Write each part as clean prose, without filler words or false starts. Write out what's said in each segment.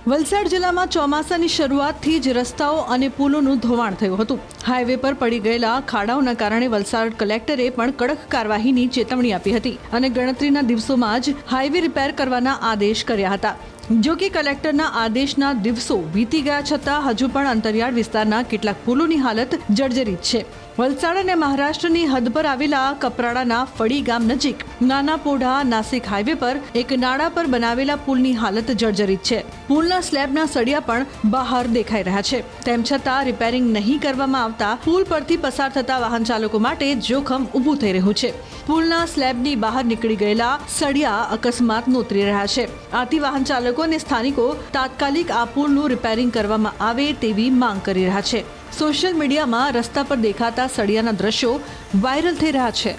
વલસાડ જિલ્લામાં ચોમાસાની શરૂઆતથી જ રસ્તાઓ અને પુલોનું ધોવાણ થયું હતું। હાઈવે પર પડી ગયેલા ખાડાઓના કારણે વલસાડ કલેક્ટરે પણ કડક કાર્યવાહીની ચેતવણી આપી હતી અને ગણતરીના દિવસોમાં જ હાઈવે રિપેર કરવાના આદેશ કર્યા હતા। જો કે કલેક્ટરના આદેશના દિવસો વીતી ગયા છતાં હજુ પણ અંતરિયાળ વિસ્તારના કેટલાક પુલોની હાલત જર્જરિત છે। વલસાડ અને મહારાષ્ટ્રની હદ પર આવેલા કપરાડાના ફળી ગામ નજીક નાના પોઢા નાસિક હાઈવે પર એક નાળા પર બનાવેલા પુલની હાલત જર્જરિત છે। પુલના સ્લેબના સળિયા પણ બહાર દેખાઈ રહ્યા છે। તેમ છતાં રિપેરિંગ નહીં કરવામાં આવતા પુલ પરથી પસાર થતા વાહન ચાલકો માટે જોખમ ઊભું થઈ રહ્યું છે। પુલના સ્લેબની બહાર નીકળી ગયેલા સળિયા અકસ્માત નોતરી રહ્યા છે। આથી વાહન ચાલકો અને સ્થાનિકો તાત્કાલિક આ પુલનું રિપેરિંગ કરવામાં આવે તેવી માંગ કરી રહ્યા છે। સોશિયલ મીડિયામાં રસ્તા પર દેખાતા સળિયાના દ્રશ્યો વાયરલ થઈ રહ્યા છે।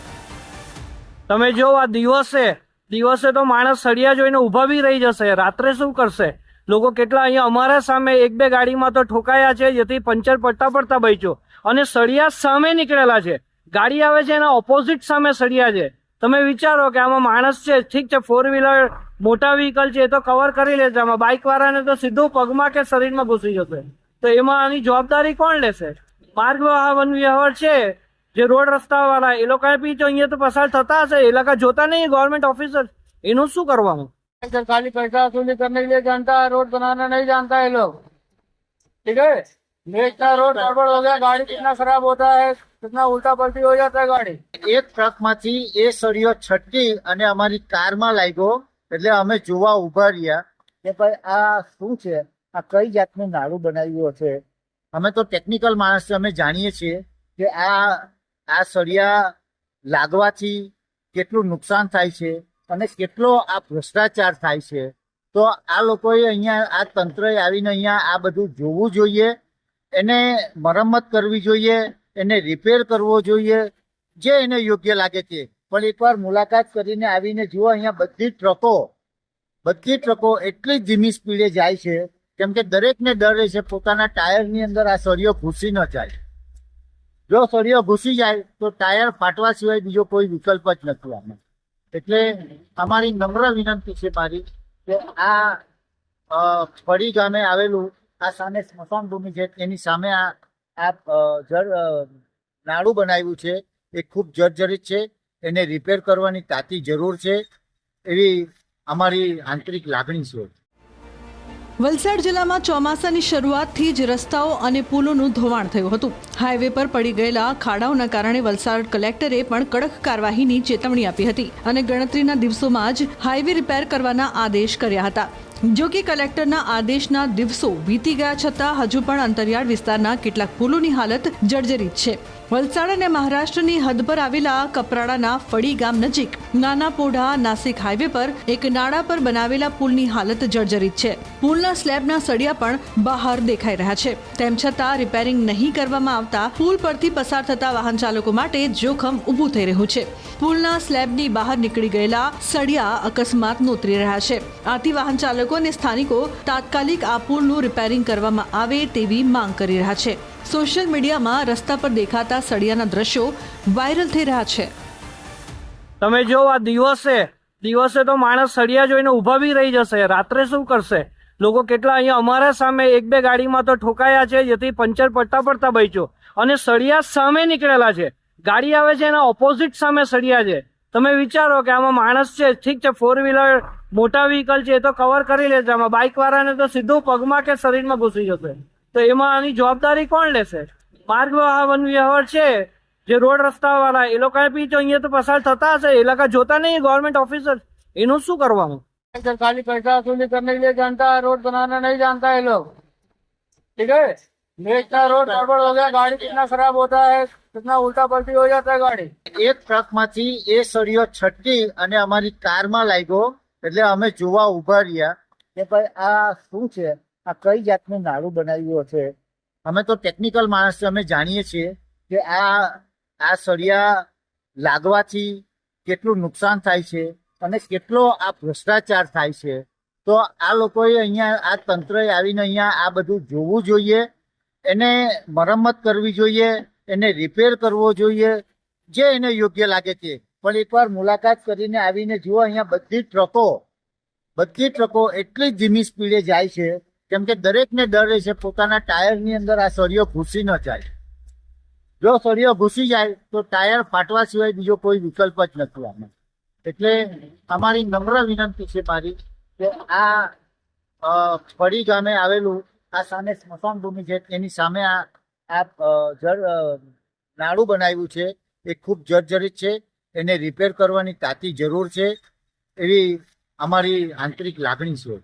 તમે જો આ દિવસે તો માણસ સળિયા જોઈને ઊભા બી રહી જશે, રાત્રે શું કરશે? લોકો કેટલા અહીંયા અમારા સામે એક બે ગાડીમાં તો ઠોકાયા છે, જેથી પંચર પડતા બચ્યો અને સળિયા સામે નીકળેલા છે। ગાડી આવે છે એના ઓપોઝિટ સામે સળિયા છે। તમે વિચારો કે આમાં માણસ છે, ઠીક છે, 4 વ્હીલર મોટા વ્હીકલ છે એ તો કવર કરી લેશે, આમાં બાઇક વાળાને તો સીધું પગમાં કે શરીરમાં ઘૂસી જશે। તો એમાં આની જવાબદારી કોણ લેશે? માર્ગ વન વ્યવહાર છે જે રોડ રસ્તા વાળા એ લોકો બી તો અહીંયા તો પસાર થતા હશે, એ લોકો જોતા नहीं गवर्नमेंट ऑफिसर, इन्हों શું કરવાનું? खाली पैसा वसूली करने के लिए जानता है, रोड बनाना नहीं जानता है लोग। ठीक है, बेचना रोड गड़बड़ हो गया, गाड़ी कितना खराब होता है, कितना उल्टा पलटी हो जाता है गाड़ी। એક ટ્રકમાંથી એ સળિયો છટકી અને અમારી કારમાં લાગ્યો, એટલે અમે જોવા ઉભા રહ્યા કે ભાઈ આ શું છે, આ કઈ જાતનું નાળું બનાવ્યું હશે। અમે તો ટેકનિકલ માણસ છે, અમે જાણીએ છીએ કે આ સળિયા લાગવાથી કેટલું નુકસાન થાય છે અને કેટલો આ ભ્રષ્ટાચાર થાય છે। તો આ લોકોએ અહીંયા આ તંત્રએ આવીને અહીંયા આ બધું જોવું જોઈએ, એને મરમ્મત કરવી જોઈએ, એને રિપેર કરવો જોઈએ, જે એને યોગ્ય લાગે તે। પણ એકવાર મુલાકાત કરીને આવીને જુઓ, અહીંયા બધી ટ્રકો એટલી ધીમી સ્પીડે જાય છે કેમ કે દરેકને ડર રહે છે પોતાના ટાયરની અંદર આ સળિયો ઘૂસી ન જાય। જો સળિયો ઘૂસી જાય તો ટાયર ફાટવા સિવાય બીજો કોઈ વિકલ્પ જ નથી આમાં। એટલે અમારી નમ્ર વિનંતી છે મારી કે આ ફળી ગામે આવેલું આ સામે સ્મશાન ભૂમિ છે એની સામે આ નાળું બનાવ્યું છે એ ખૂબ જર્જરિત છે, એને રિપેર કરવાની તાતી જરૂર છે એવી અમારી આંતરિક લાગણી છે। વલસાડ જિલ્લામાં ચોમાસાની શરૂઆતથી જ રસ્તાઓ અને પુલોનું ધોવાણ થયું હતું। હાઈવે પર પડી ગયેલા ખાડાઓના કારણે વલસાડ કલેક્ટરે પણ કડક કાર્યવાહીની ચેતવણી આપી હતી અને ગણતરીના દિવસોમાં જ હાઈવે રિપેર કરવાના આદેશ કર્યા હતા। જો કે કલેક્ટરના આદેશના દિવસો વીતી ગયા છતાં હજુ પણ અંતરિયાળ વિસ્તારના કેટલાક પુલોની હાલત જર્જરિત છે। વલસાડ અને મહારાષ્ટ્રની હદ પર આવેલા કપરાડાના ફળી ગામ નજીક નાના પોઢા નાસિક હાઈવે પર એક નાળા પર બનાવેલા પુલની હાલત જર્જરિત છે। પુલના સ્લેબના સળિયા પણ બહાર દેખાઈ રહ્યા છે। તેમ છતાં રિપેરિંગ નહીં કરવામાં આવતા પુલ પરથી પસાર થતા વાહન ચાલકો માટે જોખમ ઊભું થઈ રહ્યું છે। પુલના સ્લેબની બહાર નીકળી ગયેલા સળિયા અકસ્માત નોતરી રહ્યા છે। આથી વાહન ચાલકો અને સ્થાનિકો તાત્કાલિક આ પુલનું રિપેરિંગ કરવામાં આવે તેવી માંગ કરી રહ્યા છે। સોશિયલ મીડિયામાં રસ્તા પર દેખાતા સળિયાના દ્રશ્યો વાયરલ થઈ રહ્યા છે। તમે જો આ દિવસે તો માણસ સળિયા જોઈને ઊભા બી રહી જશે, રાત્રે શું કરશે? લોકો કેટલા અહીંયા અમારા સામે એક બે ગાડીમાં તો ઠોકાયા છે, જેથી પંચર પડતા બચ્યો અને સળિયા સામે નીકળેલા છે। ગાડી આવે છે એના ઓપોઝિટ સામે સળિયા છે। તમે વિચારો કે આમાં માણસ છે, ઠીક છે, 4 વ્હીલર મોટા વ્હીકલ છે એ તો કવર કરી લેશે, આમાં બાઇક વાળાને તો સીધું પગમાં કે શરીરમાં ઘૂસી જશે। તો એમાં આની જવાબદારી કોણ લેશે? માર્ગ વન વ્યવહાર છે જે રોડ રસ્તા વાળા એ લોકો બી તો અહીંયા તો પસાર થતા હશે, એ લોકો જોતા नहीं गवर्नमेंट ऑफिसर, इन्हों શું કરવાનું? खाली पैसा वसूली करने के लिए जानता है, रोड बनाना नहीं जानता है लोग। ठीक है, बेचना रोड गड़बड़ हो गया, गाड़ी कितना खराब होता है, कितना उल्टा पलटी हो जाता है गाड़ी। એક ટ્રકમાંથી એ સળિયો છટકી અને અમારી કારમાં લાગ્યો, એટલે અમે જોવા ઉભા રહ્યા કે ભાઈ આ શું છે, આ કઈ જાતનું નાળું બનાવ્યું હશે। અમે તો ટેકનિકલ માણસ છે, અમે જાણીએ છીએ કે આ સળિયા લાગવાથી કેટલું નુકસાન થાય છે અને કેટલો આ ભ્રષ્ટાચાર થાય છે। તો આ લોકોએ અહીંયા આ તંત્રએ આવીને અહીંયા આ બધું જોવું જોઈએ, એને મરમ્મત કરવી જોઈએ, એને રિપેર કરવો જોઈએ, જે એને યોગ્ય લાગે તે। પણ એકવાર મુલાકાત કરીને આવીને જુઓ, અહીંયા બધી ટ્રકો એટલી ધીમી સ્પીડે જાય છે કેમ કે દરેકને ડર રહે છે પોતાના ટાયરની અંદર આ સળિયો ઘૂસી ન જાય. જો સળિયો ઘૂસી જાય તો ટાયર ફાટવા સિવાય બીજો કોઈ વિકલ્પ જ નથી આમાં. એટલે અમારી નમ્ર વિનંતી છે મારી કે આ ફળી ગામે આવેલું આ સામે સ્મશાન ભૂમિ છે એની સામે આ નાળું બનાવ્યું છે એ ખૂબ જર્જરિત છે. એને રિપેર કરવાની તાતી જરૂર છે એવી અમારી આંતરિક લાગણી છે.